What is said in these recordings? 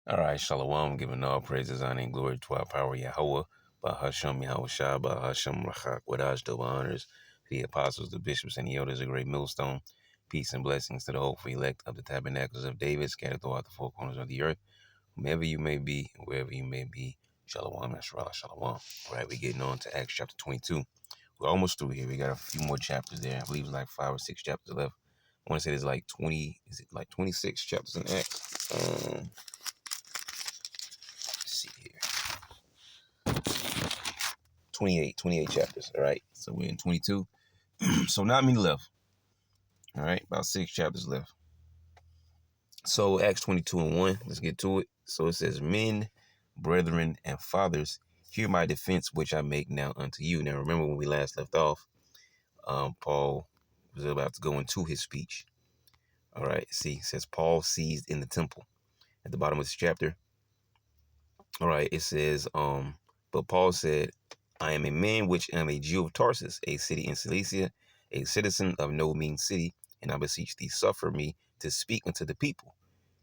All right, Shalom, giving all praises, honor, and glory to our power, Yahweh, Bahasham Yahweh Shah, Bahasham Rachak, Wadash, double honors, the apostles, the bishops, and the elders, a great millstone. Peace and blessings to the hopeful elect of the tabernacles of David, scattered throughout the four corners of the earth. Whomever you may be, wherever you may be, Shalom, Yashrah, Shalom. All right, we're getting on to Acts chapter 22. We're almost through here. We got a few more chapters there. I believe it's like 5 or 6 chapters left. I want to say there's like 20, is it like 26 chapters in Acts? Let's see here. 28 chapters. All right. So we're in 22. So not many left. All right. About 6 chapters left. So Acts 22 and 1. Let's get to it. So it says, men, brethren, and fathers, hear my defense, which I make now unto you. Now remember when we last left off, Paul was about to go into his speech. All right. See, it says Paul seized in the temple. At the bottom of this chapter, all right, it says, but Paul said, I am a man which am a Jew of Tarsus, a city in Cilicia, a citizen of no mean city, and I beseech thee, suffer me to speak unto the people.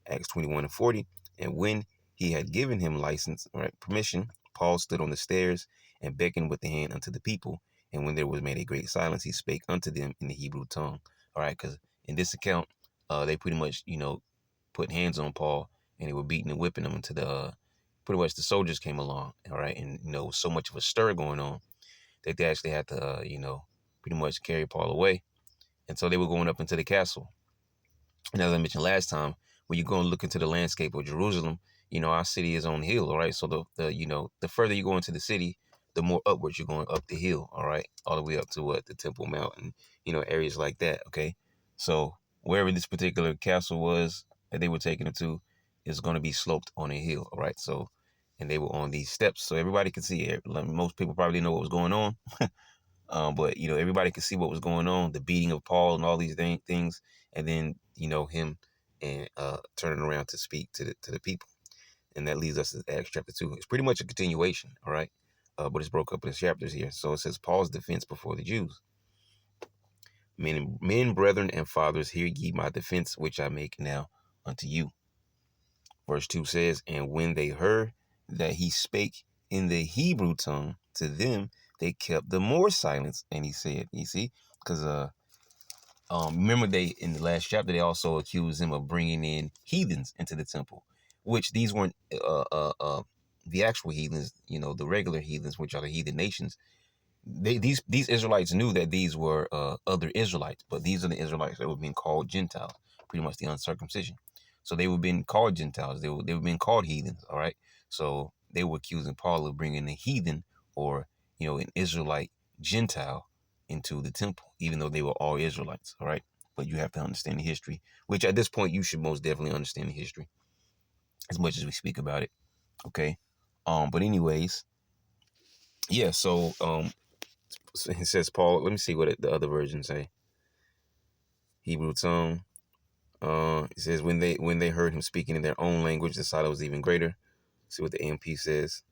Acts 21 and 40. And when he had given him license, right, permission, Paul stood on the stairs and beckoned with the hand unto the people. And when there was made a great silence, he spake unto them in the Hebrew tongue. All right, because in this account, they pretty much, put hands on Paul and they were beating and whipping him until pretty much the soldiers came along. All right, and so much of a stir going on that they actually had to, pretty much carry Paul away. And so they were going up into the castle. And as I mentioned last time, when you go and look into the landscape of Jerusalem, our city is on the hill, all right? So the further you go into the city, the more upwards you're going up the hill, all right? All the way up to the Temple Mount and, areas like that, okay? So wherever this particular castle was that they were taking it to is going to be sloped on a hill, all right? So, and they were on these steps so everybody could see it. Most people probably didn't know what was going on. But everybody could see what was going on, the beating of Paul and all these things, and then him and turning around to speak to the people, and that leads us to Acts chapter 2. It's pretty much a continuation, all right, but it's broke up in chapters here. So it says Paul's defense before the Jews. Men, brethren, and fathers, hear ye my defense, which I make now unto you. Verse 2 says, and when they heard that he spake in the Hebrew tongue to them, they kept the more silence. And he said, you see, because remember in the last chapter, they also accused him of bringing in heathens into the temple, which these weren't the actual heathens, the regular heathens, which are the heathen nations. These Israelites knew that these were other Israelites, but these are the Israelites that were being called Gentiles, pretty much the uncircumcision. So they were being called Gentiles. They were being called heathens. All right. So they were accusing Paul of bringing a heathen or an Israelite Gentile into the temple, even though they were all Israelites. All right. But you have to understand the history, which at this point you should most definitely understand the history as much as we speak about it. Okay. But anyways, yeah. So it says Paul. Let me see what the other versions say. Hebrew tongue. It says when they heard him speaking in their own language, the silence was even greater. See what the AMP says.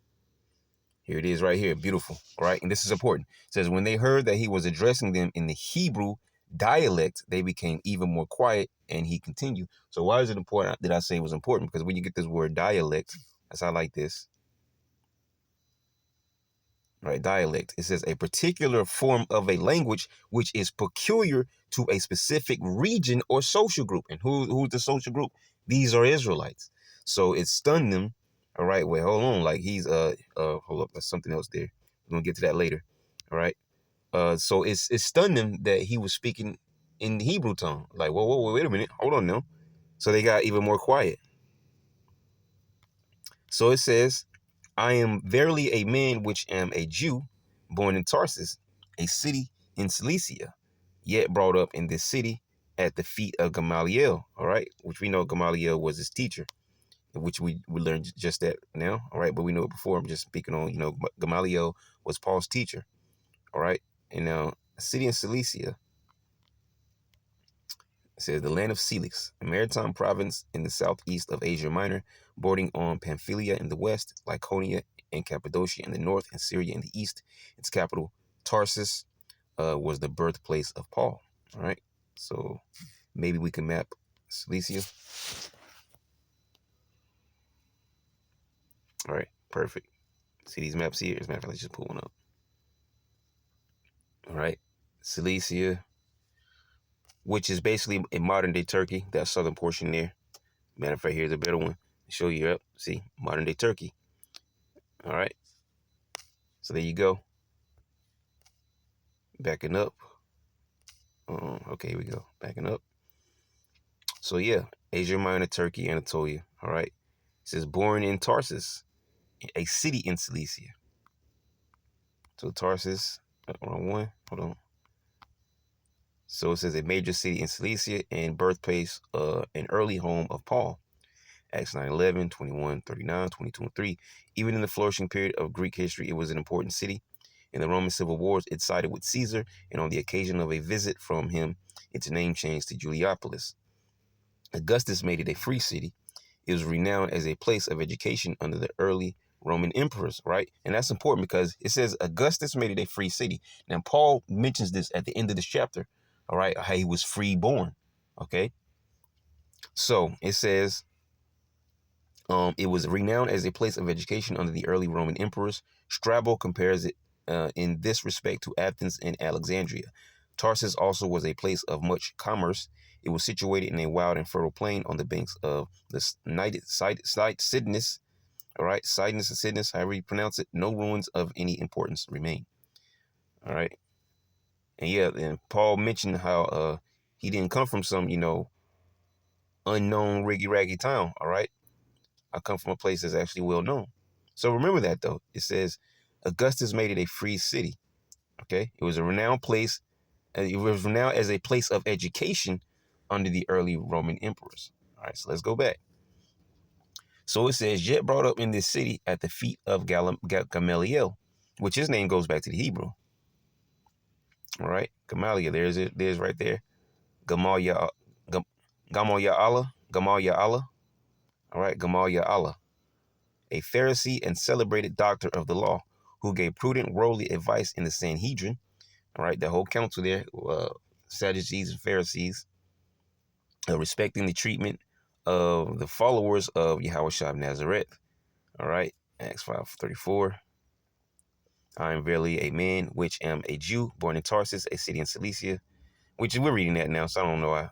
Here it is right here. Beautiful. All right. And this is important. It says when they heard that he was addressing them in the Hebrew dialect, they became even more quiet. And he continued. So why is it important that I say it was important? Because when you get this word dialect, that's how I like this. Right, dialect. It says a particular form of a language which is peculiar to a specific region or social group. And who's the social group? These are Israelites. So it stunned them. All right, wait, hold on. Like hold up, there's something else there. We're gonna get to that later. All right. So it stunned them that he was speaking in the Hebrew tongue. Like, whoa, wait a minute, hold on now. So they got even more quiet. So it says, I am verily a man which am a Jew, born in Tarsus, a city in Cilicia, yet brought up in this city at the feet of Gamaliel, all right, which we know Gamaliel was his teacher, which we learned just that now, all right, but we know it before. I'm just speaking on, Gamaliel was Paul's teacher, all right, and now a city in Cilicia, it says the land of Celix, a maritime province in the southeast of Asia Minor, bordering on Pamphylia in the west, Lycaonia and Cappadocia in the north, and Syria in the east. Its capital, Tarsus, was the birthplace of Paul. All right, so maybe we can map Cilicia. All right, perfect. See these maps here? As a matter of fact, let's just pull one up. All right, Cilicia, which is basically a modern day Turkey, that southern portion there. Matter of fact, here's a better one. Show you up. See, modern day Turkey. All right. So there you go. Backing up. Okay, here we go. Backing up. So yeah, Asia Minor, Turkey, Anatolia. All right. It says born in Tarsus, a city in Cilicia. So Tarsus, wrong one. Hold on. So it says a major city in Cilicia and birthplace, an early home of Paul. Acts 9:11, 21, 39, 22, and 3. Even in the flourishing period of Greek history, it was an important city. In the Roman civil wars, it sided with Caesar, and on the occasion of a visit from him, its name changed to Juliopolis. Augustus made it a free city. It was renowned as a place of education under the early Roman emperors, right? And that's important because it says Augustus made it a free city. Now, Paul mentions this at the end of this chapter, all right, how he was free born, okay? So it says, it was renowned as a place of education under the early Roman emperors. Strabo compares it in this respect to Athens and Alexandria. Tarsus also was a place of much commerce. It was situated in a wild and fertile plain on the banks of the Cydnus. All right, Cydnus or Cydnus, however you pronounce it. No ruins of any importance remain. All right, and yeah, and Paul mentioned how he didn't come from some unknown riggy raggy town. All right. I come from a place that's actually well known. So remember that, though. It says Augustus made it a free city. Okay. It was a renowned place. It was renowned as a place of education under the early Roman emperors. All right. So let's go back. So it says, yet brought up in this city at the feet of Gamaliel, which his name goes back to the Hebrew. All right. Gamaliel. There's it. There's right there. Gamaliel. Gamaliel Allah. Gamaliel Allah. All right. Gamaliel Allah, a Pharisee and celebrated doctor of the law, who gave prudent worldly advice in the Sanhedrin. All right, the whole council there, Sadducees and Pharisees, respecting the treatment of the followers of Yahushua of Nazareth. All right, Acts 5:34. I am verily a man which am a Jew, born in Tarsus, a city in Cilicia, which we're reading that now, so I don't know why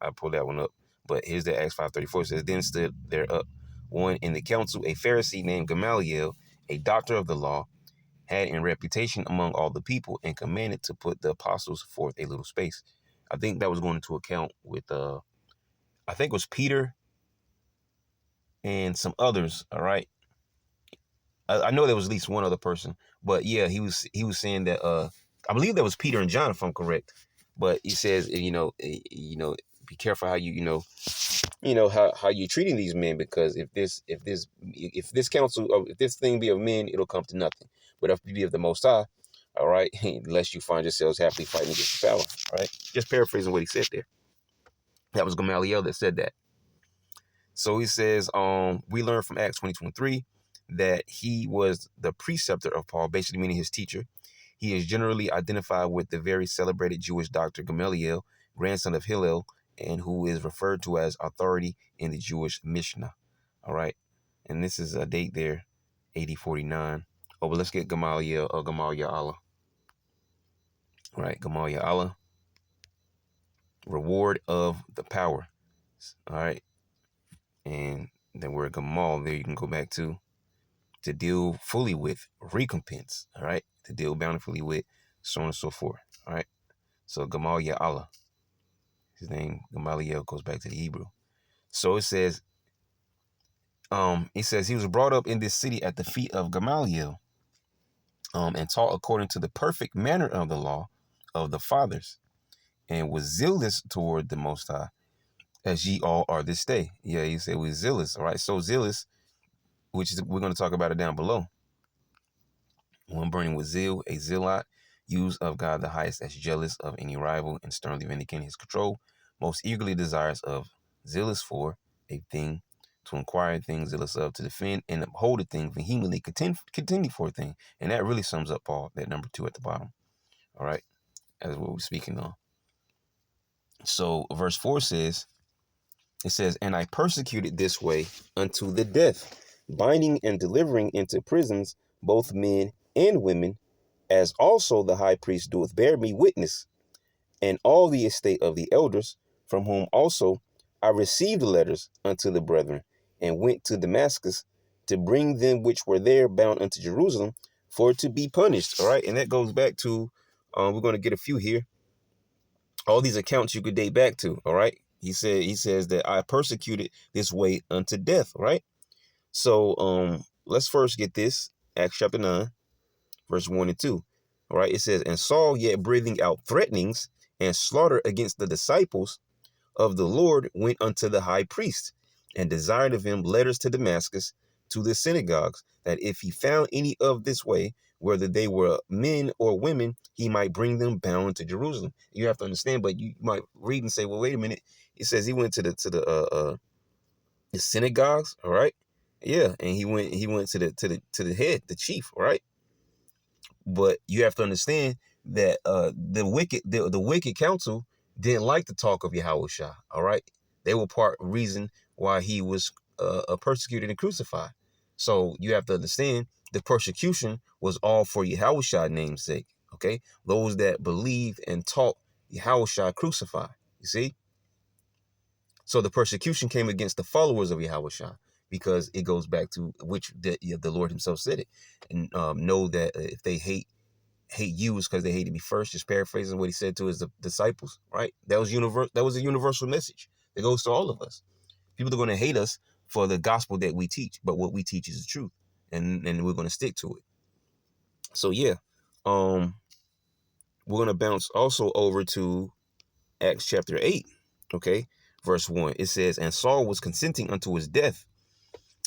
I pulled that one up. But here's the Acts 5:34. It says, then stood there up one in the council, a Pharisee named Gamaliel, a doctor of the law, had in reputation among all the people, and commanded to put the apostles forth a little space. I think that was going into account with, I think it was Peter and some others. All right. I know there was at least one other person, but yeah, he was saying that, I believe that was Peter and John, if I'm correct. But he says, be careful how how you're treating these men, because if this counsel, or if this thing be of men, it'll come to nothing. But if it be of the Most High, all right, unless you find yourselves happily fighting against the power. All right, just paraphrasing what he said there. That was Gamaliel that said that. So he says, we learn from Acts 20:23 that he was the preceptor of Paul, basically meaning his teacher. He is generally identified with the very celebrated Jewish doctor Gamaliel, grandson of Hillel, and who is referred to as authority in the Jewish Mishnah. All right. And this is a date there, AD 49. Oh, but let's get Gamaliel Allah. All right, Gamaliel Allah, reward of the power. All right. And then word Gamal there you can go back to deal fully with, recompense. All right. To deal bountifully with, so on and so forth. All right. So Gamaliel Allah. His name, Gamaliel, goes back to the Hebrew. So it says he was brought up in this city at the feet of Gamaliel, and taught according to the perfect manner of the law of the fathers, and was zealous toward the Most High, as ye all are this day. Yeah, he said we're zealous. All right, so zealous, which is, we're going to talk about it down below. One burning with zeal, a zealot, used of God the highest, as jealous of any rival and sternly vindicating his control, most eagerly desires of, zealous for a thing, to inquire things, zealous of, to defend and uphold a thing, vehemently contending for a thing. And that really sums up Paul, that number 2 at the bottom. All right, as what we're speaking on. So verse 4 says, it says, and I persecuted this way unto the death. binding and delivering into prisons both men and women, as also the high priest doeth bear me witness, and all the estate of the elders, from whom also I received letters unto the brethren, and went to Damascus to bring them which were there bound unto Jerusalem for to be punished. All right, and that goes back to, we're going to get a few here. All these accounts you could date back to. All right, he says that I persecuted this way unto death. Right. So let's first get this. Acts chapter 9, verse 1 and 2. All right, it says, and Saul, yet breathing out threatenings and slaughter against the disciples of the Lord, went unto the high priest and desired of him letters to Damascus, to the synagogues, that if he found any of this way, whether they were men or women, he might bring them bound to Jerusalem. You have to understand, but you might read and say, well, wait a minute. It says he went to the synagogues, all right? Yeah, and he went to the head, the chief, all right? But you have to understand that the wicked council didn't like the talk of Yahushua. All right, they were part reason why he was persecuted and crucified. So you have to understand the persecution was all for Yahushua's name's sake. Okay, those that believed and taught Yahushua crucified. You see, so the persecution came against the followers of Yahushua, because it goes back to which the Lord Himself said it, and know that if they hate you is because they hated me first. Just paraphrasing what he said to his disciples, right? That was that was a universal message that goes to all of us. People are going to hate us for the gospel that we teach, but what we teach is the truth, and we're going to stick to it. So yeah, we're going to bounce also over to Acts chapter 8, okay, verse 1. It says, and Saul was consenting unto his death,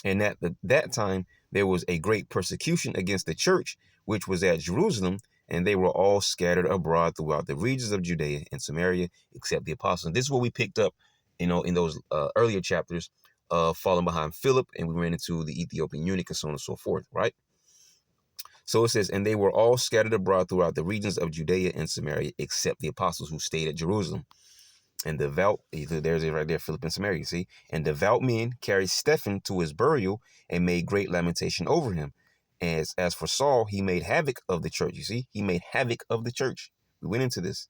and at that time there was a great persecution against the church, which was at Jerusalem, and they were all scattered abroad throughout the regions of Judea and Samaria, except the apostles. This is what we picked up, in those earlier chapters, falling behind Philip, and we ran into the Ethiopian eunuch and so on and so forth, right? So it says, and they were all scattered abroad throughout the regions of Judea and Samaria, except the apostles who stayed at Jerusalem. And devout, there's it right there, Philip and Samaria, see? And devout men carried Stephen to his burial and made great lamentation over him. As for Saul, he made havoc of the church, you see? He made havoc of the church. We went into this,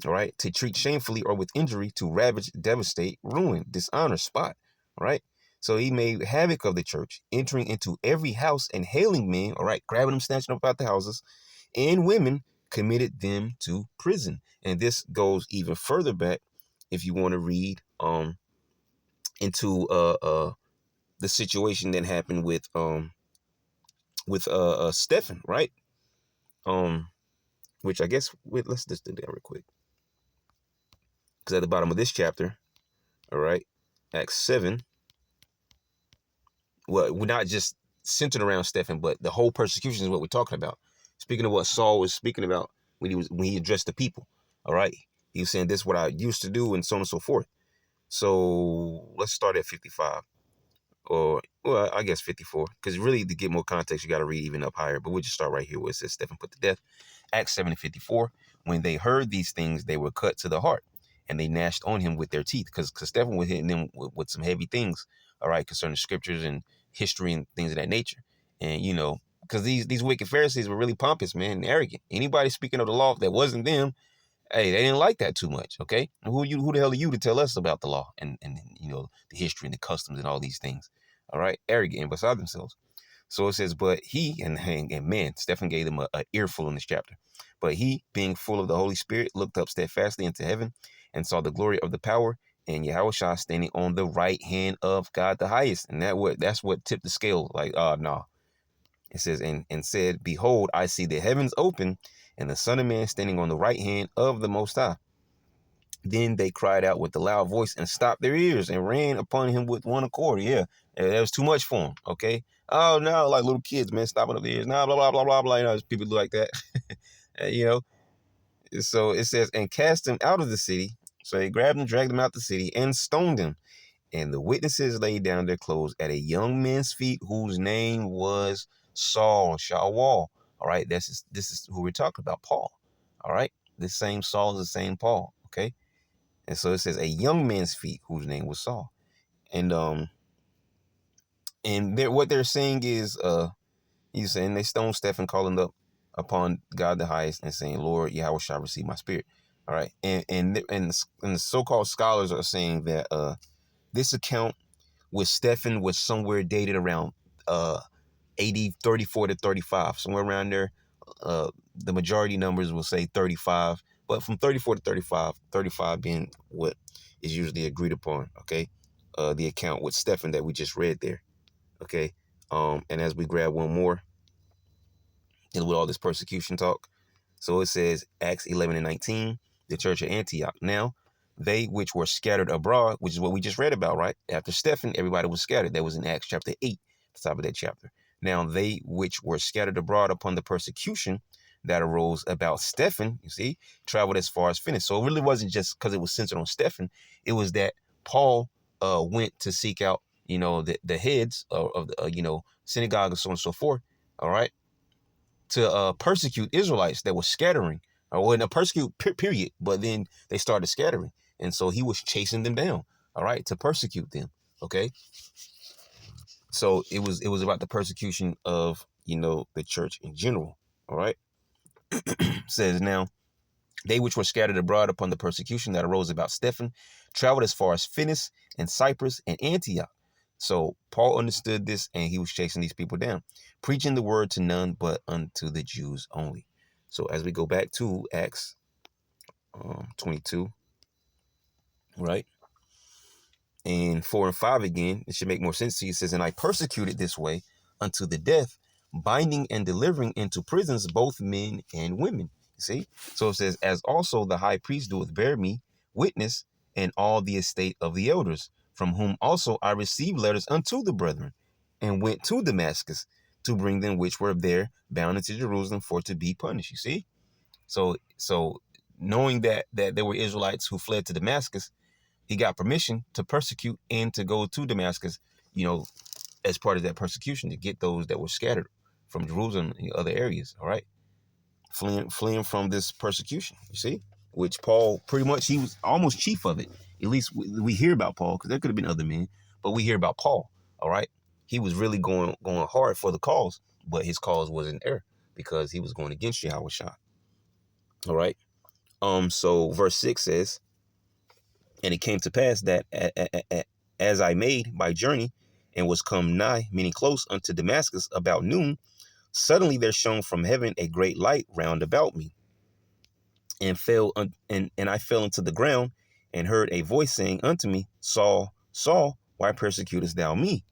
all right? To treat shamefully or with injury, to ravage, devastate, ruin, dishonor, spot, all right? So he made havoc of the church, entering into every house and hailing men, all right? Grabbing them, snatching up out the houses, and women, committed them to prison. And this goes even further back if you want to read into the situation that happened with Stephen, right? Which I guess, let's just do that real quick, because at the bottom of this chapter, all right, Acts 7, well, we're not just centered around Stephen, but the whole persecution is what we're talking about. Speaking of what Saul was speaking about when he addressed the people, all right, he was saying this is what I used to do, and so on and so forth. So let's start at 55, or well, I guess 54, because really to get more context, you got to read even up higher. But we'll just start right here where it says Stephen put to death. Acts 7:54. When they heard these things, they were cut to the heart, and they gnashed on him with their teeth, because Stephen was hitting them with some heavy things, all right, concerning scriptures and history and things of that nature. And because these wicked Pharisees were really pompous, man, and arrogant. Anybody speaking of the law that wasn't them, hey, they didn't like that too much, okay? Who the hell are you to tell us about the law and the history and the customs and all these things? All right, arrogant and beside themselves. So it says, but he, and man, Stephen gave them a earful in this chapter. But he, being full of the Holy Spirit, looked up steadfastly into heaven and saw the glory of the power and Yahushua standing on the right hand of God the highest. And that's what tipped the scale. Like, no. It says, and said, behold, I see the heavens open and the Son of Man standing on the right hand of the Most High. Then they cried out with a loud voice and stopped their ears and ran upon him with one accord. Yeah, that was too much for him. Okay. Oh no, like little kids, man, stopping up their ears. Nah, blah blah blah blah blah. People do like that. you know. So it says, and cast him out of the city. So they grabbed him, dragged him out the city, and stoned him. And the witnesses laid down their clothes at a young man's feet, whose name was Saul, Shawwal. All right, this is who we're talking about, Paul. All right, this same Saul is the same Paul. Okay. And so it says a young man's feet, whose name was Saul. And And what they're saying is, he's saying they stoned Stephen, calling up upon God the highest and saying, Lord, Yahweh shall receive my spirit. All right. And the so-called scholars are saying that this account with Stephen was somewhere dated around uh 80, 34 to 35, somewhere around there. The majority numbers will say 35, but from 34 to 35, 35 being what is usually agreed upon. Okay. The account with Stephen that we just read there. Okay. And as we grab one more, dealing with all this persecution talk. So it says, Acts 11 and 19, the church of Antioch. Now, they which were scattered abroad, which is what we just read about, right? After Stephen, everybody was scattered. That was in Acts chapter 8, the top of that chapter. Now, they which were scattered abroad upon the persecution that arose about Stephen, you see, traveled as far as Phoenix. So it really wasn't just because it was centered on Stephen. It was that Paul went to seek out, the heads of the, synagogue and so on and so forth. All right, to persecute Israelites that were scattering, or in a persecute period, but then they started scattering. And so he was chasing them down, all right, to persecute them. Okay. So it was about the persecution of, the church in general. All right. Says now, they which were scattered abroad upon the persecution that arose about Stephen traveled as far as Phoenix and Cyprus and Antioch. So Paul understood this and he was chasing these people down, preaching the word to none but unto the Jews only. So as we go back to Acts 22, right? And 4 and 5 again, it should make more sense to you. It says, and I persecuted this way unto the death, binding and delivering into prisons both men and women. You see? So it says, as also the high priest doeth bear me witness, and all the estate of the elders, from whom also I received letters unto the brethren, and went to Damascus to bring them which were there bound into Jerusalem for to be punished. You see? So knowing that there were Israelites who fled to Damascus, he got permission to persecute and to go to Damascus, as part of that persecution, to get those that were scattered from Jerusalem and other areas. All right. Fleeing from this persecution, you see, which Paul pretty much, he was almost chief of it. At least we hear about Paul, because there could have been other men, but we hear about Paul. All right. He was really going hard for the cause, but his cause was in error because he was going against Yahweh Shah. All right. So verse 6 says, and it came to pass that as I made my journey and was come nigh, meaning close unto Damascus, about noon, suddenly there shone from heaven a great light round about me, and and I fell into the ground, and heard a voice saying unto me, Saul, Saul, why persecutest thou me?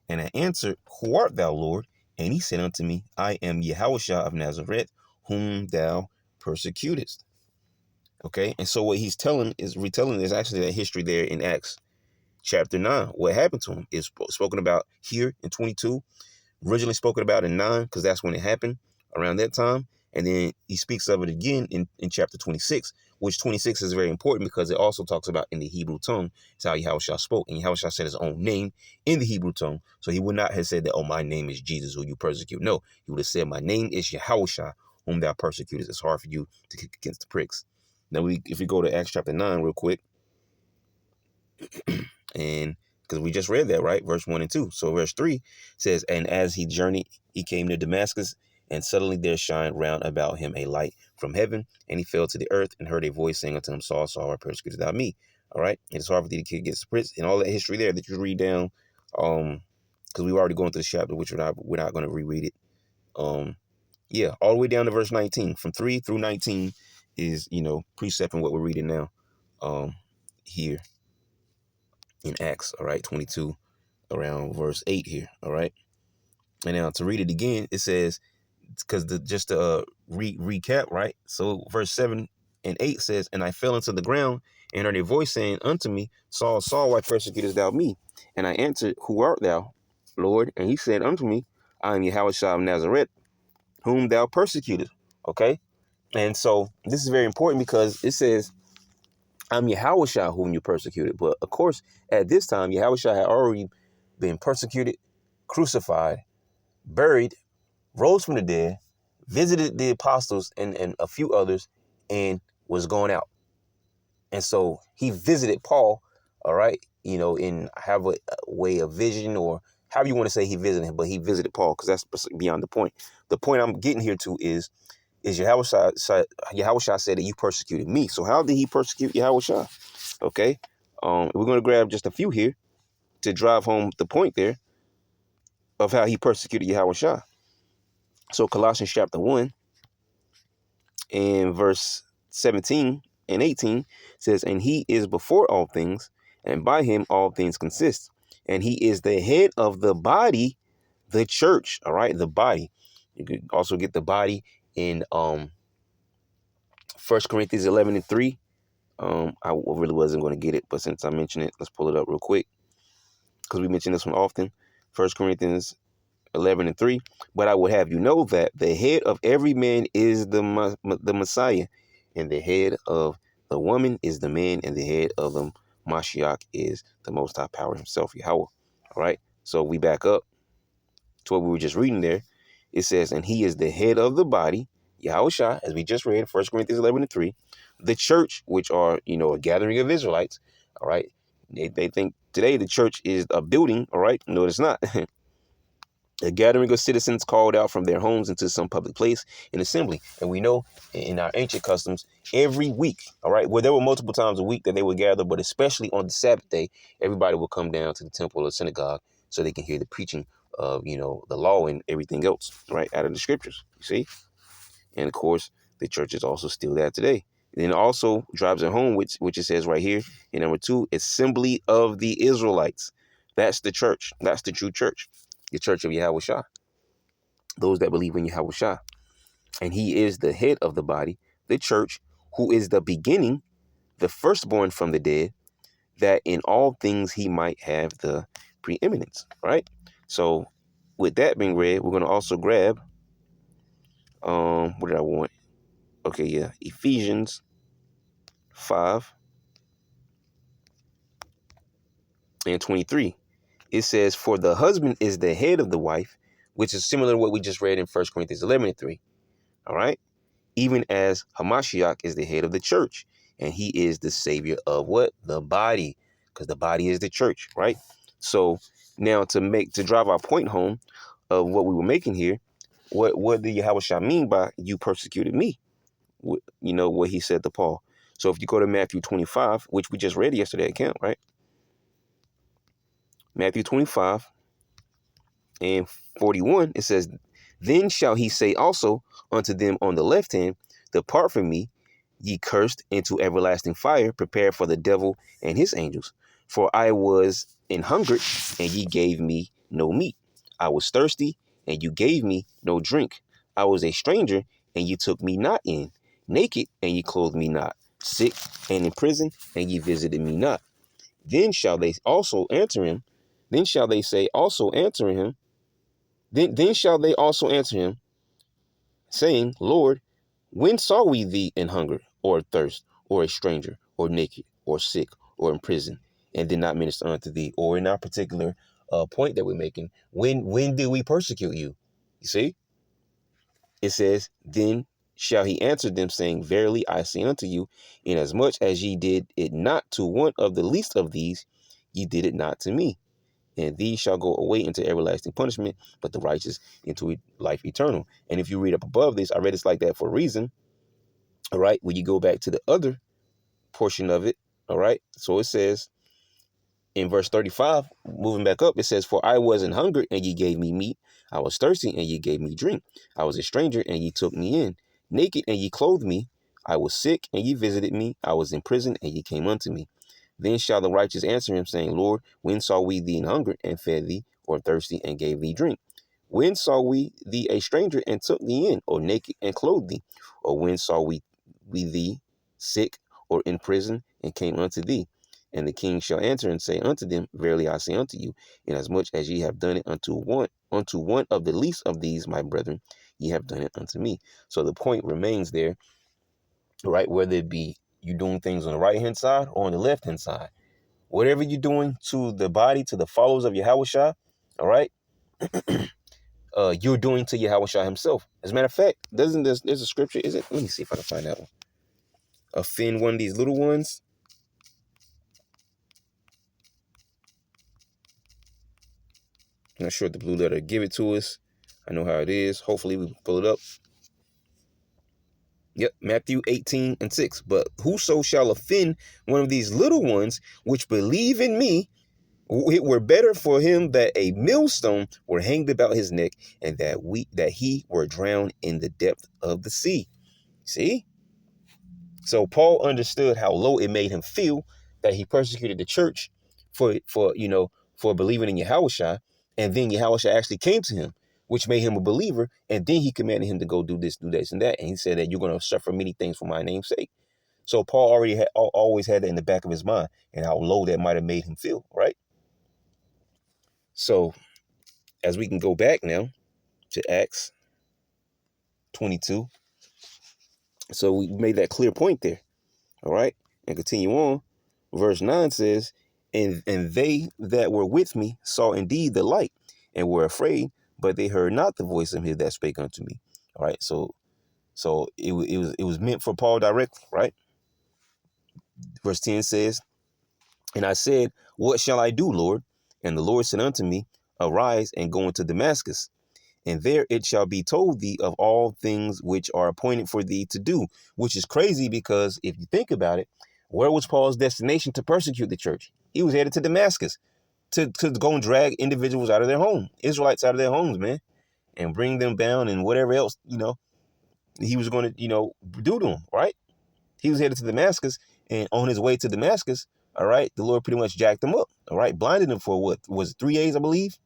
And I answered, Who art thou, Lord? And he said unto me, I am Yahushua of Nazareth, whom thou persecutest. Okay, and so what he's retelling is actually that history there in Acts chapter 9. What happened to him is spoken about here in 22, originally spoken about in 9, because that's when it happened, around that time. And then he speaks of it again in chapter 26, which 26 is very important because it also talks about in the Hebrew tongue. It's how Yahushua spoke. And Yahushua said his own name in the Hebrew tongue. So he would not have said that, oh, my name is Jesus, who you persecute. No, he would have said, my name is Yahushua, whom thou persecutest. It's hard for you to kick against the pricks. Now, if we go to Acts chapter 9 real quick, and because we just read that, right? Verse 1 and 2. So verse 3 says, and as he journeyed, he came to Damascus, and suddenly there shined round about him a light from heaven, and he fell to the earth and heard a voice saying unto him, Saul, Saul, why persecutest thou me? All right. And it's hard for thee to kick against the pricks, and all that history there that you read down, because we've already gone through this chapter, which we're not going to reread it. Yeah, all the way down to verse 19. From 3 through 19 is, precepting what we're reading now, here in Acts, all right, 22, around verse 8 here, all right. And now to read it again, it says, because just to recap, right? So verse 7 and 8 says, and I fell into the ground and heard a voice saying unto me, Saul, Saul, why persecutest thou me? And I answered, Who art thou, Lord? And he said unto me, I am Yahushua of Nazareth, whom thou persecutest. Okay. And so this is very important because it says, I'm Yahushua whom you persecuted. But of course, at this time, Yahushua had already been persecuted, crucified, buried, rose from the dead, visited the apostles and a few others, and was going out. And so he visited Paul, all right, in have a way of vision or however you want to say he visited him, but he visited Paul, because that's beyond the point. The point I'm getting here to is Yahushua said that you persecuted me. So how did he persecute Yahushua? Okay. We're going to grab just a few here to drive home the point there of how he persecuted Yahushua. So Colossians chapter 1 and verse 17 and 18 says, and he is before all things, and by him all things consist. And he is the head of the body, the church. All right, the body. You could also get the body in 1 Corinthians 11 and 3. I really wasn't going to get it, but since I mentioned it, let's pull it up real quick, because we mention this one often. 1 Corinthians 11 and 3. But I would have you know that the head of every man is the Messiah, and the head of the woman is the man, and the head of the Mashiach is the Most High Power himself, Yahweh. All right. So we back up to what we were just reading there. It says, and he is the head of the body, Yahushua, as we just read, 1 Corinthians 11 and 3, the church, which are, a gathering of Israelites. All right. They think today the church is a building. All right. No, it's not. A gathering of citizens called out from their homes into some public place in assembly. And we know in our ancient customs, every week, all right, well, there were multiple times a week that they would gather, but especially on the Sabbath day, everybody would come down to the temple or synagogue so they can hear the preaching of, the law and everything else, right, out of the scriptures, you see? And of course, the church is also still that today. And then it also drives it home, which it says right here in number 2, assembly of the Israelites. That's the church. That's the true church. The church of Yahushua, those that believe in Yahushua. And he is the head of the body, the church, who is the beginning, the firstborn from the dead, that in all things he might have the preeminence, right? So with that being read, we're going to also grab, what did I want? Okay, yeah, Ephesians 5 and 23. It says, for the husband is the head of the wife, which is similar to what we just read in 1 Corinthians 11 and 3. All right. Even as Hamashiach is the head of the church, and he is the savior of what? The body, because the body is the church, right? So now to drive our point home of what we were making here, what did Yahushua mean by you persecuted me? What he said to Paul. So if you go to Matthew 25, which we just read yesterday account, right? Matthew 25 and 41, it says, then shall he say also unto them on the left hand, depart from me, ye cursed, into everlasting fire, prepared for the devil and his angels. For I was in hunger, and ye gave me no meat. I was thirsty, and you gave me no drink. I was a stranger, and ye took me not in. Naked, and ye clothed me not. Sick, and in prison, and ye visited me not. Then shall they also answer him. Then shall they say also answering him. Then shall they also answer him, saying, Lord, when saw we thee in hunger, or thirst, or a stranger, or naked, or sick, or in prison, and did not minister unto thee? Or in our particular point that we're making, when did we persecute you? You see? It says, then shall he answer them, saying, verily I say unto you, inasmuch as ye did it not to one of the least of these, ye did it not to me. And these shall go away into everlasting punishment, but the righteous into life eternal. And if you read up above this, I read it's like that for a reason. All right. When you go back to the other portion of it. All right. So it says in verse 35, moving back up, it says, for I was in hunger, and ye gave me meat. I was thirsty, and ye gave me drink. I was a stranger, and ye took me in. Naked, and ye clothed me. I was sick, and ye visited me. I was in prison, and ye came unto me. Then shall the righteous answer him, saying, Lord, when saw we thee in hunger, and fed thee, or thirsty, and gave thee drink? When saw we thee a stranger, and took thee in, or naked, and clothed thee? Or when saw we thee sick, or in prison, and came unto thee? And the king shall answer and say unto them, verily I say unto you, inasmuch as ye have done it unto one of the least of these, my brethren, ye have done it unto me. So the point remains there, right? Whether it be you doing things on the right hand side or on the left hand side, whatever you're doing to the body, to the followers of Yahushua, all right, you're doing to Yahushua himself. As a matter of fact, there's a scripture, is it? Let me see if I can find that one. Offend one of these little ones. I'm not sure if the blue letter give it to us. I know how it is. Hopefully we can pull it up. Yep, Matthew 18:6. But whoso shall offend one of these little ones which believe in me, it were better for him that a millstone were hanged about his neck, and that he were drowned in the depth of the sea. See? So Paul understood how low it made him feel that he persecuted the church for believing in Yahushua, and then Yahushua actually came to him, which made him a believer, and then he commanded him to go do this, and that, and he said that you're going to suffer many things for my name's sake. So Paul always had that in the back of his mind, and how low that might have made him feel, right? So as we can go back now to Acts 22, so we made that clear point there. All right. And continue on. Verse 9 says, and they that were with me saw indeed the light and were afraid, but they heard not the voice of him that spake unto me. All right. So it was meant for Paul directly, right? Verse 10 says, and I said, what shall I do, Lord? And the Lord said unto me, arise and go into Damascus, and there it shall be told thee of all things which are appointed for thee to do, which is crazy because if you think about it, where was Paul's destination to persecute the church? He was headed to Damascus to go and drag individuals out of their home, Israelites out of their homes, man, and bring them down and whatever else, he was going to, do to them, right? He was headed to Damascus, and on his way to Damascus, all right, the Lord pretty much jacked him up, all right, blinded him for what was it, 3 days, I believe,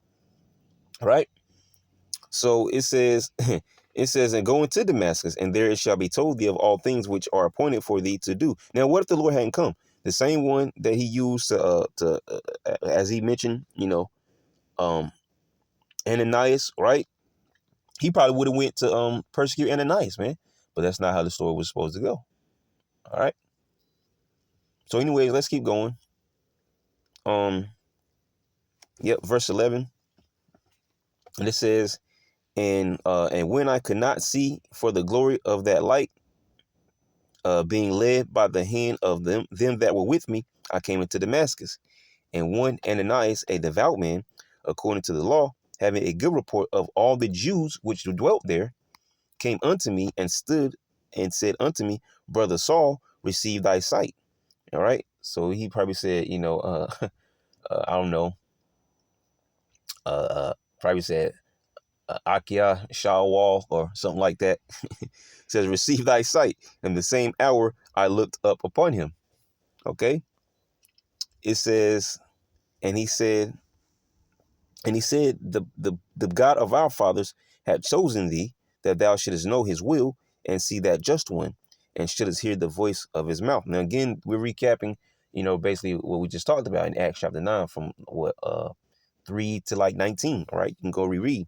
all right? So it says, and go into Damascus, and there it shall be told thee of all things which are appointed for thee to do. Now, what if the Lord hadn't come? The same one that he used as he mentioned, Ananias, right? He probably would have went to persecute Ananias, man. But that's not how the story was supposed to go. All right. So, anyways, let's keep going. Yep, verse 11, and it says, and when I could not see for the glory of that light, being led by the hand of them that were with me, I came into Damascus. And one Ananias, a devout man, according to the law, having a good report of all the Jews which dwelt there, came unto me and stood and said unto me, Brother Saul, receive thy sight. All right. So he probably said, I don't know, probably said, Akia Shawwal or something like that. Says, receive thy sight. In the same hour, I looked up upon him. Okay. It says, and he said, the God of our fathers had chosen thee, that thou shouldest know his will and see that just one, and shouldest hear the voice of his mouth. Now, again, we're recapping, basically what we just talked about in Acts chapter 9 from 3 to like 19. All right. You can go reread.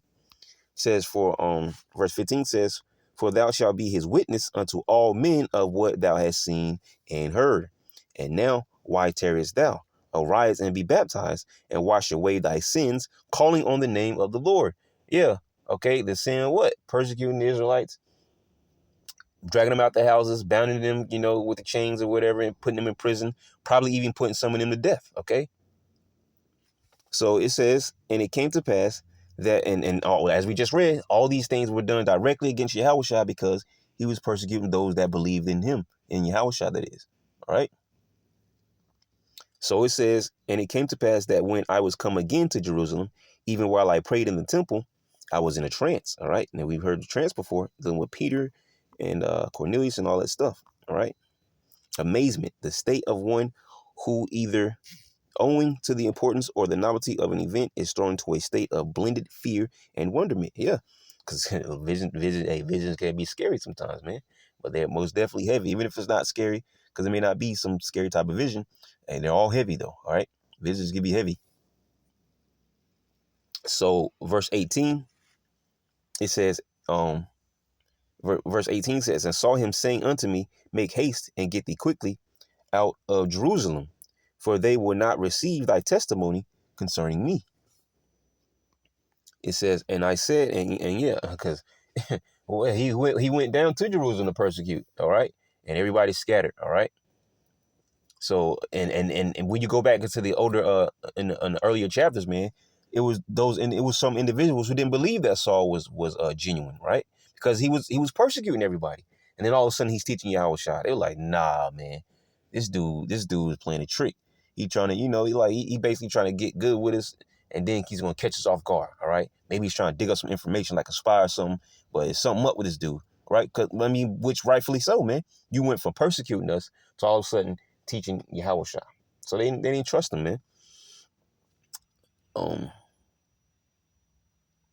Says verse 15 says, for thou shalt be his witness unto all men of what thou hast seen and heard. And now, why tarriest thou? Arise and be baptized and wash away thy sins, calling on the name of the Lord. Yeah. Okay. The sin, what? Persecuting the Israelites, dragging them out the houses, bounding them, with the chains or whatever, and putting them in prison, probably even putting some of them to death. Okay. So it says, and it came to pass that, and all, as we just read, all these things were done directly against Yahushua because he was persecuting those that believed in him, in Yahushua, that is. All right. So it says, and it came to pass that when I was come again to Jerusalem, even while I prayed in the temple, I was in a trance. All right. Now we've heard the trance before, dealing with Peter and Cornelius and all that stuff. All right. Amazement, the state of one who either owing to the importance or the novelty of an event is thrown into a state of blended fear and wonderment. Yeah, because visions can be scary sometimes, man. But they're most definitely heavy, even if it's not scary, because it may not be some scary type of vision. And they're all heavy, though. All right, visions can be heavy. So verse 18, it says, verse 18 says, and saw him saying unto me, make haste and get thee quickly out of Jerusalem, for they will not receive thy testimony concerning me. It says, and I said, and yeah, because well, he went down to Jerusalem to persecute, all right, and everybody scattered, all right. So and when you go back into the older in the earlier chapters, man, it was those, and it was some individuals who didn't believe that Saul was genuine, right? Because he was persecuting everybody, and then all of a sudden he's teaching Yahweh Shai. They were like, nah, man, this dude is playing a trick. He trying to, he basically trying to get good with us, and then he's gonna catch us off guard. All right, maybe he's trying to dig up some information like a spy or something, but it's something up with this dude, right? Because I mean, which rightfully so, man. You went from persecuting us to all of a sudden teaching Yahweh Shai. So they didn't trust him, man. Um,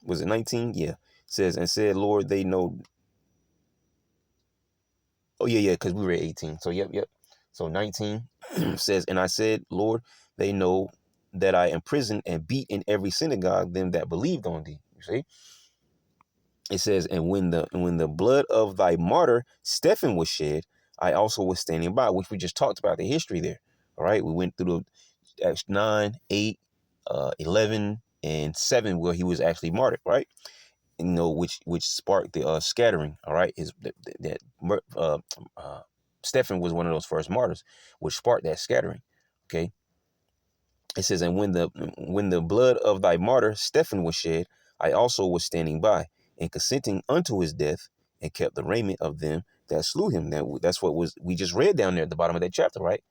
was it 19? Yeah. It says, and said, Lord, they know. Oh, yeah, because we were at 18. So, yep. So 19 says, and I said, Lord, they know that I imprisoned and beat in every synagogue them that believed on thee. You see? It says, and when the blood of thy martyr Stephen was shed, I also was standing by, which we just talked about the history there. All right. We went through the Acts 9, 8, 11, and 7, where he was actually martyred, right? Which sparked the scattering. All right, Stephen was one of those first martyrs, which sparked that scattering. Okay, it says, and when the blood of thy martyr Stephen was shed, I also was standing by and consenting unto his death, and kept the raiment of them that slew him. That's what we just read down there at the bottom of that chapter, right?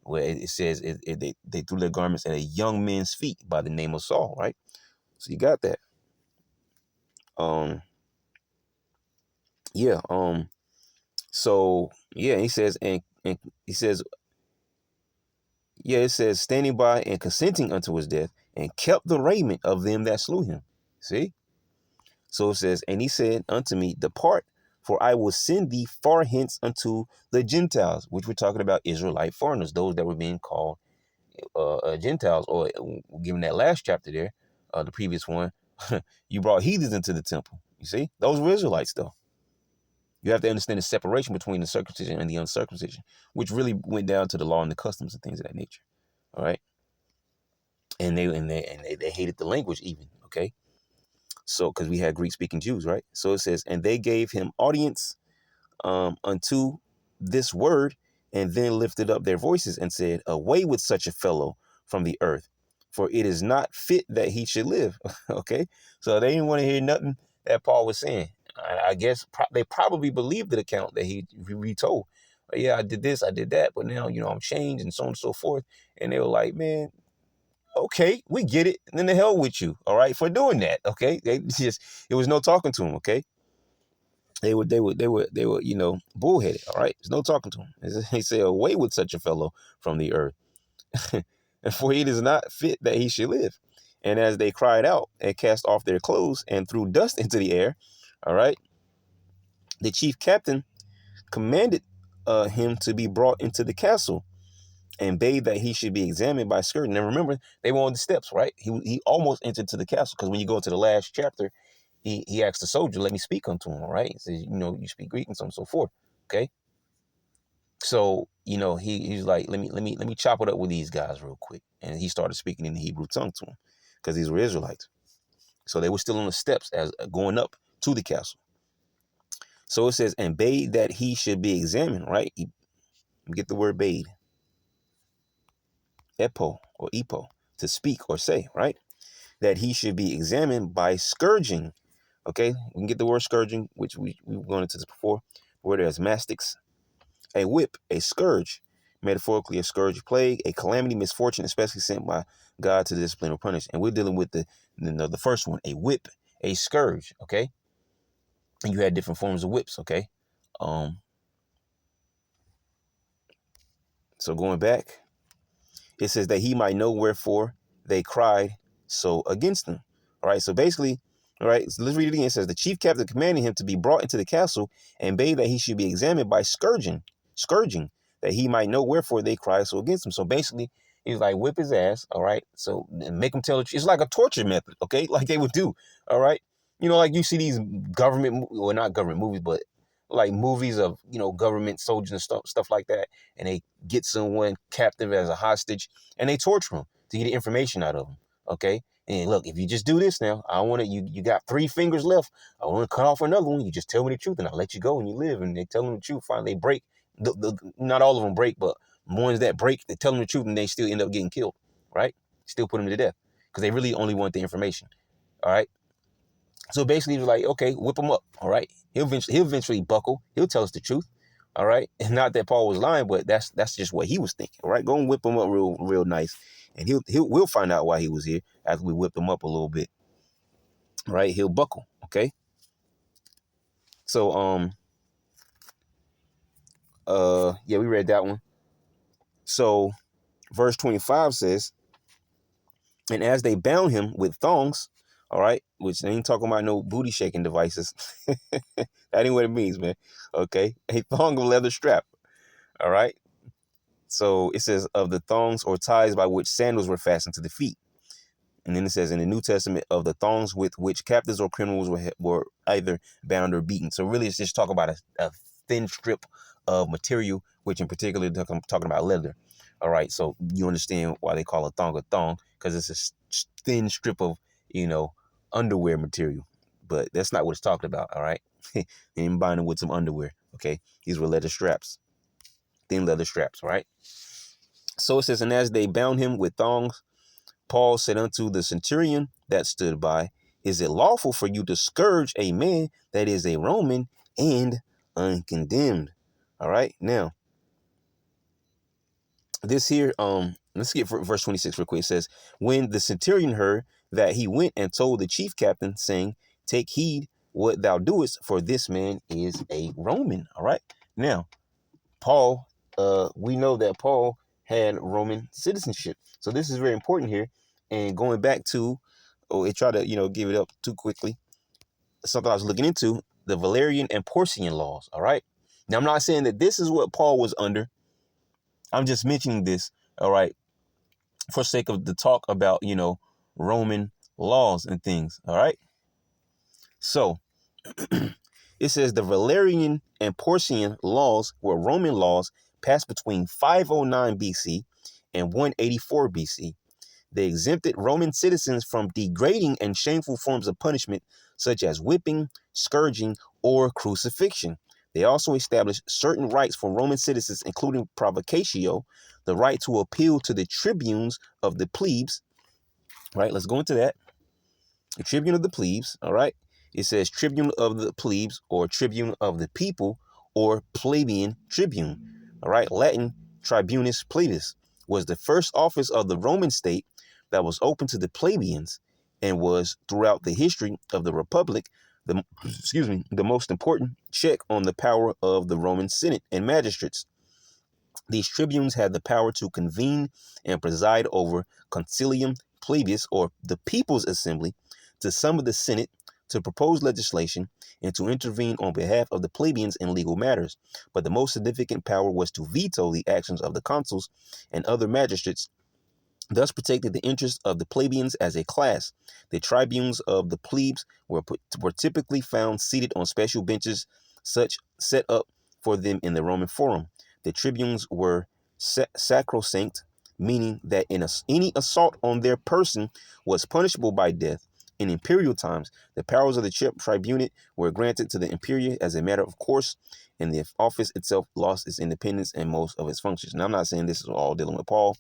Where it says they threw their garments at a young man's feet by the name of Saul, right? So you got that. Yeah. So yeah, he says, and he says, yeah, it says, standing by and consenting unto his death, and kept the raiment of them that slew him. See? So it says, and he said unto me, depart, for I will send thee far hence unto the Gentiles, which we're talking about Israelite foreigners, those that were being called Gentiles, or given that last chapter there, the previous one, you brought heathens into the temple. You see? Those were Israelites, though. You have to understand the separation between the circumcision and the uncircumcision, which really went down to the law and the customs and things of that nature. All right. And they hated the language even. Okay. So, because we had Greek speaking Jews, right? So it says, and they gave him audience unto this word, and then lifted up their voices and said, away with such a fellow from the earth, for it is not fit that he should live. Okay. So they didn't want to hear nothing that Paul was saying. I guess they probably believed the account that he retold. Yeah, I did this, I did that, but now, I'm changed and so on and so forth. And they were like, man, okay, we get it. And then the hell with you, all right, for doing that. Okay. It was no talking to him. Okay. They were, bullheaded. All right. There's no talking to him. He said, away with such a fellow from the earth. And for it is not fit that he should live. And as they cried out and cast off their clothes and threw dust into the air, all right, the chief captain commanded him to be brought into the castle, and bade that he should be examined by scourging. And remember, they were on the steps, right? He almost entered to the castle, because when you go into the last chapter, he asked the soldier, let me speak unto him, all right? He says, you speak Greek and so on and so forth. Okay. So, he's like, let me chop it up with these guys real quick. And he started speaking in the Hebrew tongue to them, because these were Israelites. So they were still on the steps as going up to the castle. So it says, and bade that he should be examined, right? Get the word bade, epo or epo, to speak or say, right? That he should be examined by scourging. Okay, we can get the word scourging, which we've gone into this before. The word as mastics, a whip, a scourge, metaphorically a scourge, a plague, a calamity, misfortune, especially sent by God to discipline or punish. And we're dealing with the first one, a whip, a scourge. Okay, and you had different forms of whips. Okay, so going back, it says that he might know wherefore they cried so against him. All right. So basically, all right, so let's read it again. It says, the chief captain commanded him to be brought into the castle, and bade that he should be examined by scourging, that he might know wherefore they cried so against him. So basically, he's like, whip his ass. All right. So make him tell the truth. It's like a torture method. Okay. Like they would do. All right. Like you see these government, well, not government movies, but like movies of, government soldiers and stuff like that. And they get someone captive as a hostage, and they torture them to get information out of them. Okay. And look, if you just do this now, I want to, you got 3 fingers left. I want to cut off another one. You just tell me the truth and I'll let you go and you live. And they tell them the truth. Finally, they break. Not all of them break, but ones that break, they tell them the truth and they still end up getting killed. Right. Still put them to death. because they really only want the information. All right. So basically, he's like, okay, whip him up. All right. He'll eventually buckle. He'll tell us the truth. All right. And not that Paul was lying, but that's just what he was thinking. All right. Go and whip him up real nice. And we'll find out why he was here after we whip him up a little bit. All right. He'll buckle. Okay. So yeah, we read that one. So verse 25 says, and as they bound him with thongs, all right, which they ain't talking about no booty shaking devices. That ain't what it means, man. Okay. A thong of leather strap. All right. So it says of the thongs or ties by which sandals were fastened to the feet. And then it says in the New Testament of the thongs with which captives or criminals were either bound or beaten. So really it's just talking about a thin strip of material, which in particular I'm talking about leather. All right. So you understand why they call a thong, because it's a thin strip of, underwear material. But that's not what it's talking about. All right. And bind them with some underwear. Okay. These were leather straps, thin leather straps. All right. So it says, and as they bound him with thongs, Paul said unto the centurion that stood by, is it lawful for you to scourge a man that is a Roman and uncondemned? All right. Now, this here, let's get verse 26 real quick. It says, when the centurion heard that, he went and told the chief captain, saying, take heed what thou doest, for this man is a Roman. All right. Now, Paul, we know that Paul had Roman citizenship. So this is very important here. And going back to, it tried to, give it up too quickly. Something I was looking into, the Valerian and Porcian laws. All right. Now, I'm not saying that this is what Paul was under. I'm just mentioning this. All right. For sake of the talk about, Roman laws and things. All right. So it says the Valerian and Porcian laws were Roman laws passed between 509 BC and 184 BC. They exempted Roman citizens from degrading and shameful forms of punishment, such as whipping, scourging, or crucifixion. They also established certain rights for Roman citizens, including provocatio, the right to appeal to the tribunes of the plebes. Right, let's go into that. The tribune of the plebes, all right? It says tribune of the plebes or tribune of the people or plebeian tribune, all right? Latin tribunus plebis was the first office of the Roman state that was open to the plebeians and was throughout the history of the Republic, the most important check on the power of the Roman Senate and magistrates. These tribunes had the power to convene and preside over concilium plebis, or the people's assembly, to summon the Senate, to propose legislation, and to intervene on behalf of the plebeians in legal matters. But the most significant power was to veto the actions of the consuls and other magistrates, thus protected the interests of the plebeians as a class. The tribunes of the plebes were typically found seated on special benches, such set up for them in the Roman Forum. The tribunes were sacrosanct, meaning that any assault on their person was punishable by death. In imperial times, the powers of the tribunate were granted to the imperium as a matter of course, and the office itself lost its independence and most of its functions. Now, I'm not saying this is all dealing with Paul.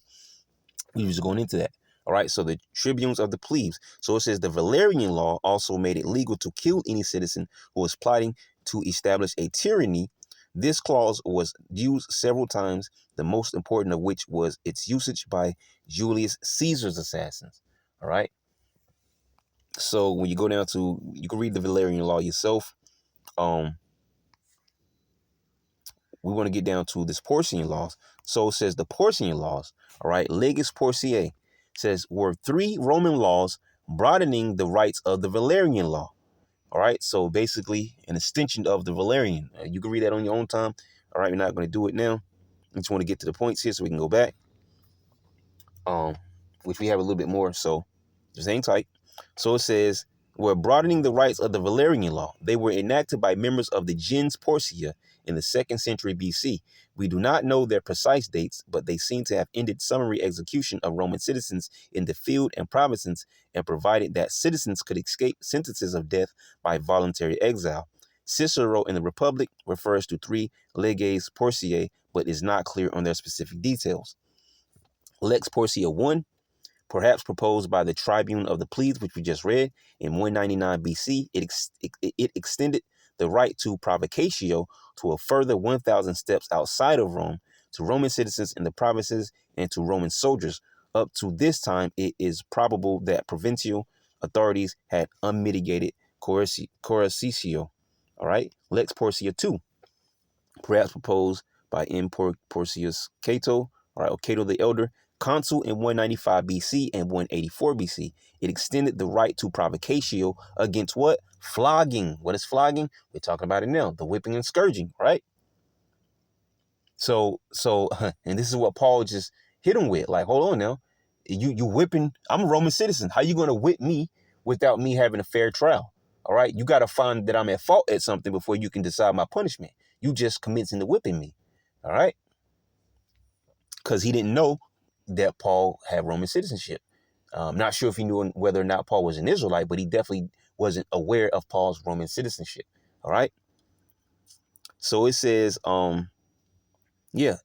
We was going into that. All right. So the tribunes of the plebes. So it says the Valerian law also made it legal to kill any citizen who was plotting to establish a tyranny. This clause was used several times, the most important of which was its usage by Julius Caesar's assassins. All right. So when you go down to, you can read the Valerian law yourself. We want to get down to this Porcian laws. So it says the Porcian laws, all right, Legis Porciae, says were 3 Roman laws broadening the rights of the Valerian law. All right, so basically an extension of the Valerian. You can read that on your own time. All right, we're not going to do it now. I just want to get to the points here so we can go back, which we have a little bit more. So just hang tight. So it says, we're broadening the rights of the Valerian law. They were enacted by members of the gens Porcia in the 2nd century BC. We do not know their precise dates, but they seem to have ended summary execution of Roman citizens in the field and provinces and provided that citizens could escape sentences of death by voluntary exile. Cicero in the Republic refers to 3 leges Porciae, but is not clear on their specific details. Lex Porcia 1, perhaps proposed by the tribune of the pleas, which we just read in 199 BC. It extended the right to provocatio to a further 1,000 steps outside of Rome, to Roman citizens in the provinces and to Roman soldiers. Up to this time, it is probable that provincial authorities had unmitigated coercitio. All right, Lex Porcia 2, perhaps proposed by M. Porcius Cato, all right, or Cato the Elder, consul in 195 BC and 184 BC. It extended the right to provocatio against what? Flogging. What is flogging? We're talking about it now, the whipping and scourging, right? So, and this is what Paul just hit him with. Like, hold on now. You whipping, I'm a Roman citizen. How you going to whip me without me having a fair trial? All right. You got to find that I'm at fault at something before you can decide my punishment. You just commencing to whipping me. All right. Because he didn't know that Paul had Roman citizenship. Not sure if he knew whether or not Paul was an Israelite, but he definitely wasn't aware of Paul's Roman citizenship. All right. So it says, yeah,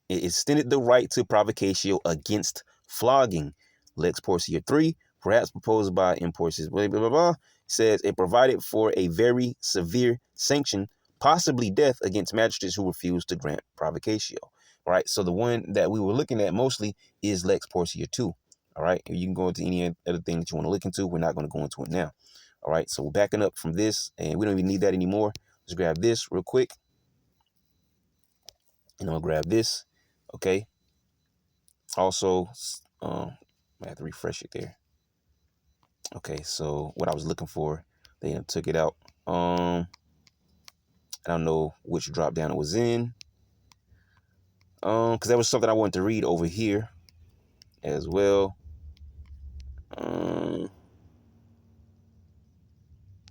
it extended the right to provocatio against flogging. Lex Porcia 3, perhaps proposed by M. Porcius, blah, blah, blah, blah, says it provided for a very severe sanction, possibly death, against magistrates who refused to grant provocatio. All right, so the one that we were looking at mostly is Lex Porcia 2. All right, you can go into any other thing that you want to look into. We're not going to go into it now. All right, so we're backing up from this, and we don't even need that anymore. Let's grab this real quick. And I'm gonna grab this. Okay. Also, I have to refresh it there. Okay, so what I was looking for, they took it out. I don't know which drop down it was in. Because that was something I wanted to read over here as well.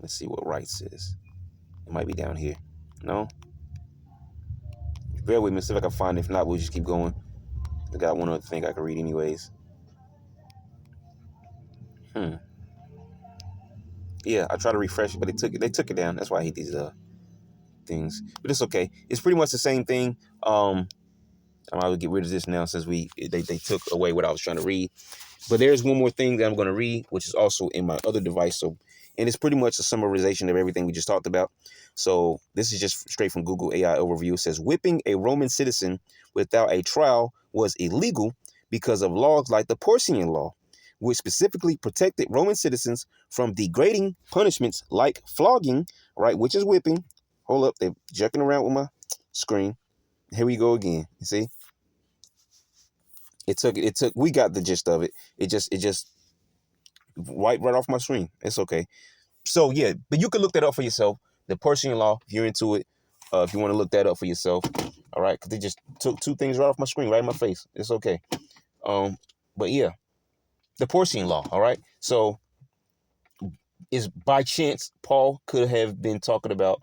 Let's see what rights is. It might be down here. No? Bear with me, see if I can find it. If not, we'll just keep going. I got one other thing I can read anyways. Yeah, I tried to refresh it, but they took it down. That's why I hate these things. But it's okay. It's pretty much the same thing. I might get rid of this now since they took away what I was trying to read. But there's one more thing that I'm going to read, which is also in my other device. So, and it's pretty much a summarization of everything we just talked about. So this is just straight from Google AI overview. It says whipping a Roman citizen without a trial was illegal because of laws like the Porcian law, which specifically protected Roman citizens from degrading punishments like flogging, right, which is whipping. Hold up, they're jerking around with my screen. Here we go again. You see? We got the gist of it. It just wiped right off my screen. It's okay. So yeah, but you can look that up for yourself. The Porcian law, if you're into it, if you want to look that up for yourself. All right, because they just took two things right off my screen, right in my face. It's okay. But yeah, the Porcian law. All right. So is by chance Paul could have been talking about,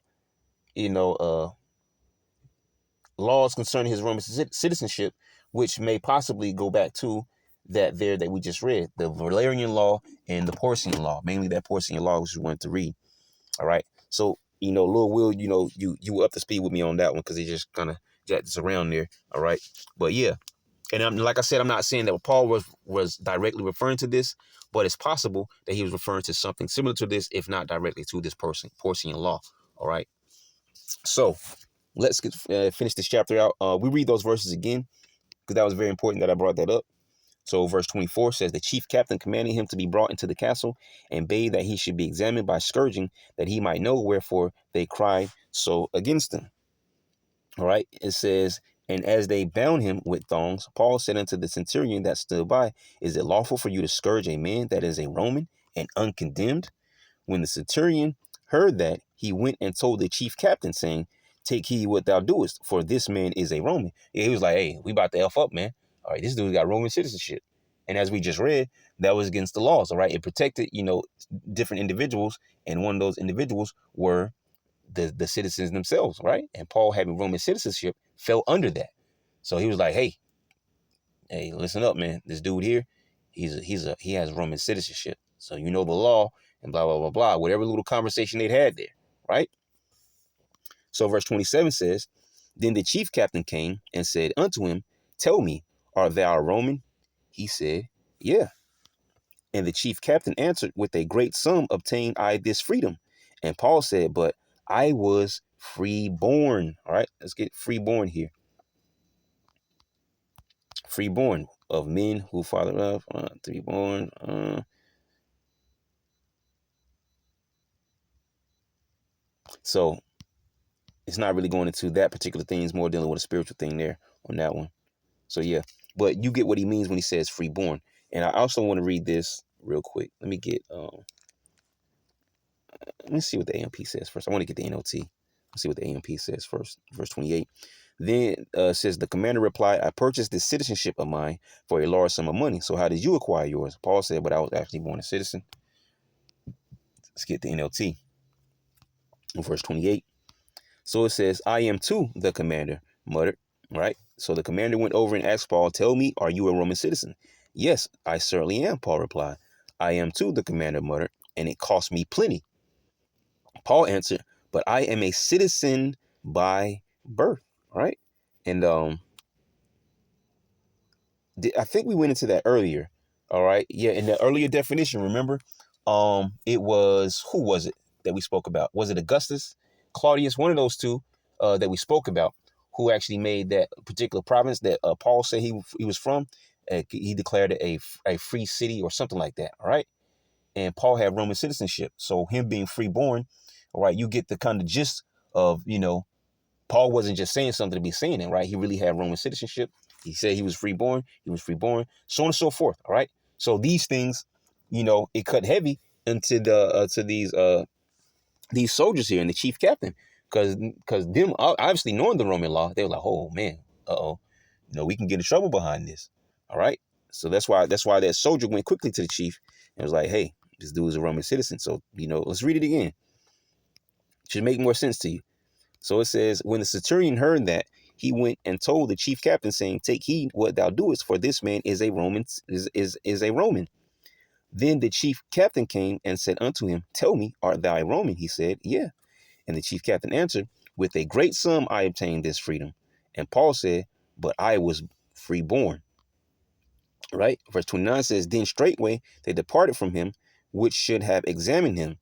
laws concerning his Roman citizenship, which may possibly go back to that we just read, the Valerian law and the Porcian law, mainly that Porcian law, which we wanted to read. All right. So, Lord Will, you were up to speed with me on that one because he just kind of jacked this around there. All right. But yeah. And like I said, I'm not saying that Paul was directly referring to this, but it's possible that he was referring to something similar to this, if not directly to this Porcian law. All right. So let's finish this chapter out. We read those verses again because that was very important that I brought that up. So verse 24 says, the chief captain commanded him to be brought into the castle and bade that he should be examined by scourging, that he might know wherefore they cried so against him. All right. It says, and as they bound him with thongs, Paul said unto the centurion that stood by, is it lawful for you to scourge a man that is a Roman and uncondemned? When the centurion heard that, he went and told the chief captain, saying, take heed what thou doest, for this man is a Roman. Yeah, he was like, hey, we about to F up, man. All right, this dude got Roman citizenship. And as we just read, that was against the laws, all right? It protected, different individuals, and one of those individuals were the citizens themselves, right? And Paul, having Roman citizenship, fell under that. So he was like, hey, listen up, man. This dude here, he has Roman citizenship. So you know the law and blah, blah, blah, blah. Whatever little conversation they'd had there, right? So verse 27 says, then the chief captain came and said unto him, tell me, art thou a Roman? He said, yeah. And the chief captain answered, with a great sum obtained I this freedom. And Paul said, but I was freeborn. All right, let's get freeborn here. Freeborn of men who father of to be born. So it's not really going into that particular thing. It's more dealing with a spiritual thing there on that one. So yeah, but you get what he means when he says freeborn. And I also want to read this real quick. Let me see what the AMP says first. I want to get the NLT. Let's see what the AMP says first. Verse 28. Then says the commander replied, I purchased this citizenship of mine for a large sum of money. So how did you acquire yours? Paul said, but I was actually born a citizen. Let's get the NLT. Verse 28. So it says, I am too, the commander muttered. Right? So the commander went over and asked Paul, tell me, are you a Roman citizen? Yes, I certainly am, Paul replied. I am too, the commander muttered, and it cost me plenty. Paul answered, but I am a citizen by birth. Right? And I think we went into that earlier. All right. Yeah. In the earlier definition, remember, it was, who was it that we spoke about? Was it Augustus, Claudius, one of those two that we spoke about, who actually made that particular province that Paul said he was from? He declared it a free city or something like that. All right. And Paul had Roman citizenship. So him being freeborn, all right, you get the kind of gist of, Paul wasn't just saying something to be saying it, right? He really had Roman citizenship. He said he was freeborn. He was freeborn, so on and so forth. All right. So these things, it cut heavy into to these soldiers here and the chief captain, because them obviously knowing the Roman law, they were like, oh man, we can get in trouble behind this. All right. So that's why that soldier went quickly to the chief and was like, hey, this dude is a Roman citizen. So let's read it again. It should make more sense to you. So it says, when the centurion heard that, he went and told the chief captain, saying, take heed what thou doest, for this man is a Roman, is a Roman. Then the chief captain came and said unto him, tell me, art thou a Roman? He said, yeah. And the chief captain answered, with a great sum I obtained this freedom. And Paul said, but I was freeborn. Right? Verse 29 says, then straightway they departed from him, which should have examined him.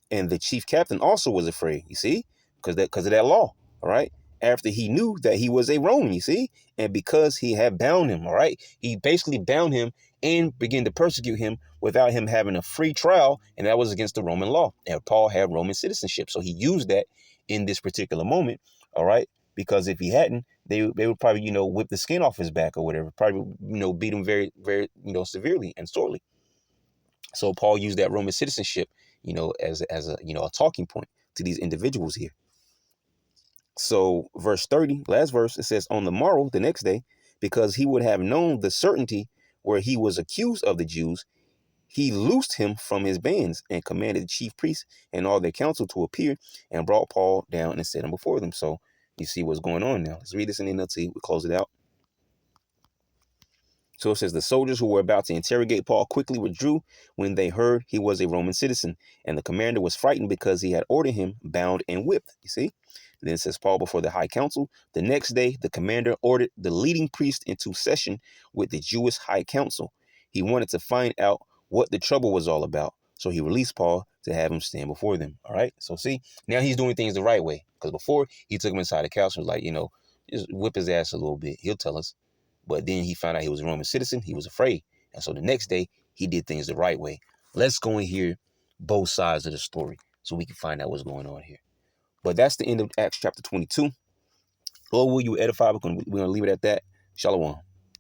And the chief captain also was afraid, you see, because of that law, all right? After he knew that he was a Roman, you see, and because he had bound him, all right? He basically bound him and began to persecute him without him having a free trial, and that was against the Roman law. And Paul had Roman citizenship, so he used that in this particular moment, all right? Because if he hadn't, they would probably, whip the skin off his back or whatever, probably, beat him very, very, severely and sorely. So Paul used that Roman citizenship, as a a talking point to these individuals here. So verse 30, last verse, it says, on the morrow, the next day, because he would have known the certainty where he was accused of the Jews, he loosed him from his bands and commanded the chief priests and all their council to appear and brought Paul down and set him before them. So you see what's going on now. Let's read this in the NLT. We'll close it out. So it says, the soldiers who were about to interrogate Paul quickly withdrew when they heard he was a Roman citizen, and the commander was frightened because he had ordered him bound and whipped. You see? Then it says, Paul before the high council. The next day, the commander ordered the leading priest into session with the Jewish high council. He wanted to find out what the trouble was all about. So he released Paul to have him stand before them. All right? So see, now he's doing things the right way. Because before, he took him inside the council, was like, just whip his ass a little bit. He'll tell us. But then he found out he was a Roman citizen. He was afraid. And so the next day, he did things the right way. Let's go and hear both sides of the story so we can find out what's going on here. But that's the end of Acts chapter 22. Lord, will you edify? We're going to leave it at that. Shalom.